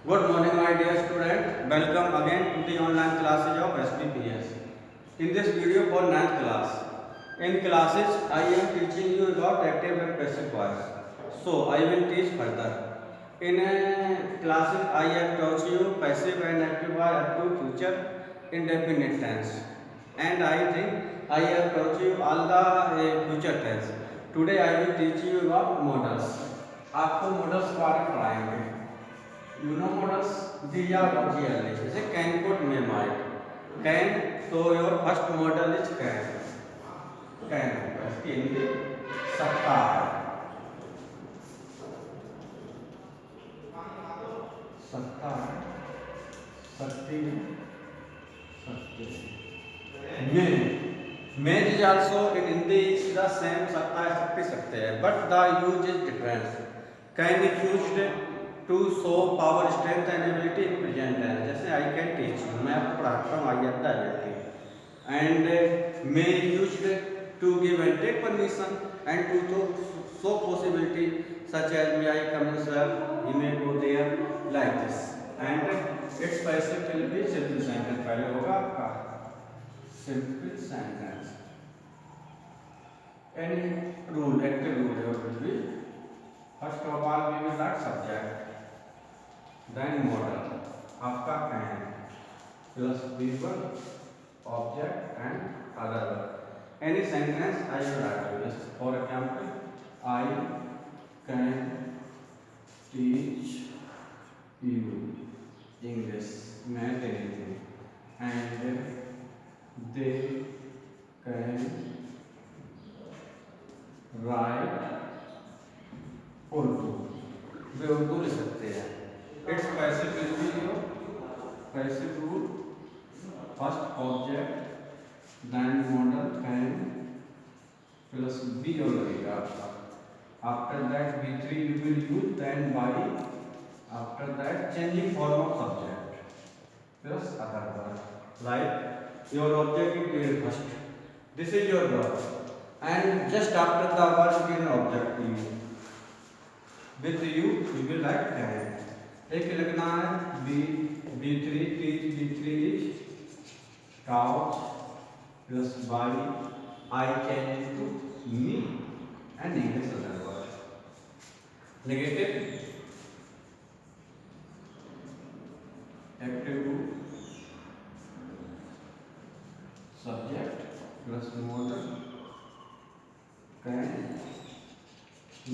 Good morning, my dear student. Welcome again to the online classes of SBPS. In this video for 9th class, in classes I am teaching you about active and passive voice. So I will teach further. In classes I have taught you passive and active voice up to future indefinite tense, and I think I have taught you all the future tense. Today I will teach you about models. आपको models के बारे में पढ़ाएंगे. You know models? These are GLA. जैसे can put may might. Can, so your first model is can. Can. इसकी हिंदी सकता है. सकता है. सकती है. सकते हैं. May is also in Hindi is the same. सकता है, सकती, सकते हैं. But the use is different. Can is used to show power, strength and ability in present tense. जैसे I can teach you, मैं आपको पढ़ाता हूँ, I have the ability. And may used to give and take permission and to show possibility such as may I come sir, he may go there, like this. And its passive will be simple sentence. पहले होगा आपका simple sentence. Any rule, active rule here will be first of all we will write subject. Then model आपका can plus V1 object and other. Any sentence I will write you. For example, I can teach you English. मैं anything. And they can write Urdu. वे उर्दू लिख सकते हैं. Its passive will be your passive rule. First object, then model can plus be हो लगेगा आपका. After that V3 you will use, then by. After that changing form of subject plus other word. Like your object is here first. This is your verb, and just after the verb you give an object to you. With you will write can. एक लिखना है B3 teach. B3 is couch plus by I change to me and English other word. Negative active subject plus modal can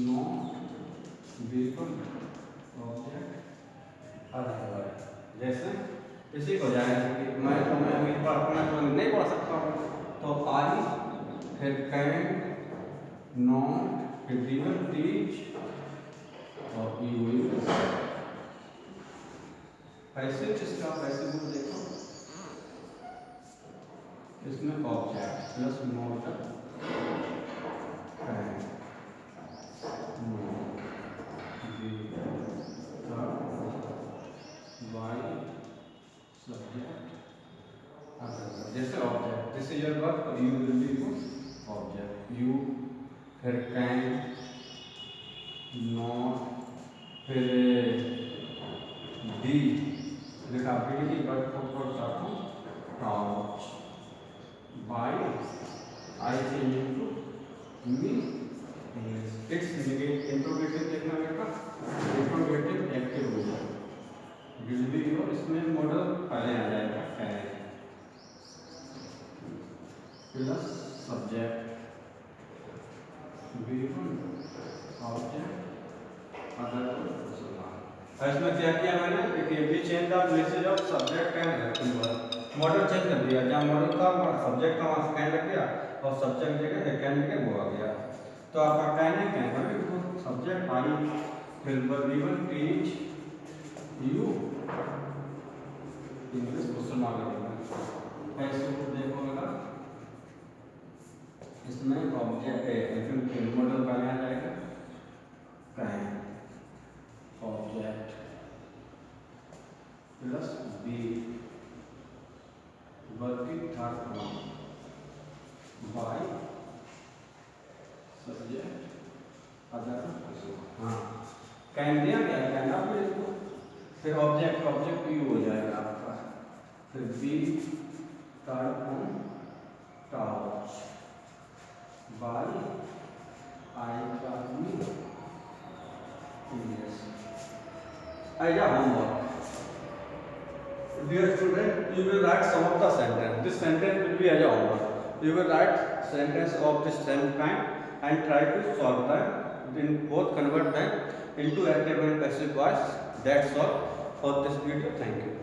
not vehicle object other. जैसे इसी को जाएगा कि मैं अमीर पढ़ना तो नहीं पढ़ सकता हूँ, तो आई फिर कैन नॉट फिर वीवर टीच और यू विल. पैसे जिसका पैसे वो देखो, इसमें ऑब्जेक्ट प्लस मोटर कैन जैसे object. This is your work, तो you will be object. You फिर कैन नॉट फिर डी लिखा B D but for touch by I change to me English. It's negative interrogative देखना बेटा. Interrogative active हो जाए will be your. इसमें model पहले आ जाएगा can plus subject V1 object other. इसमें क्या किया मैंने कि भी change the places of subject and verb. Model change कर दिया. जहाँ मॉडल था सब्जेक्ट का वहाँ कैन लग गया और सब्जेक्ट जगह कैन के वो आ गया. तो आपका कैन है कैन सब्जेक्ट आई फिर V1 teach you English question mark लगेगा. ऐसे देखो लगा इसमें ऑब्जेक्ट मॉडल पहले आ जाएगा can object plus be working third one by subject other. हाँ कैन दिया क्या कैन आप इसको फिर ऑब्जेक्ट ऑब्जेक्ट यू हो जाएगा आपका, फिर B third on touch by I class me yes as a homework. Dear student, you will write some of the sentence. This sentence will be as a homework. You will write sentence of the same kind and try to solve them. Then both convert them into active and passive voice. That's all for this video. Thank you.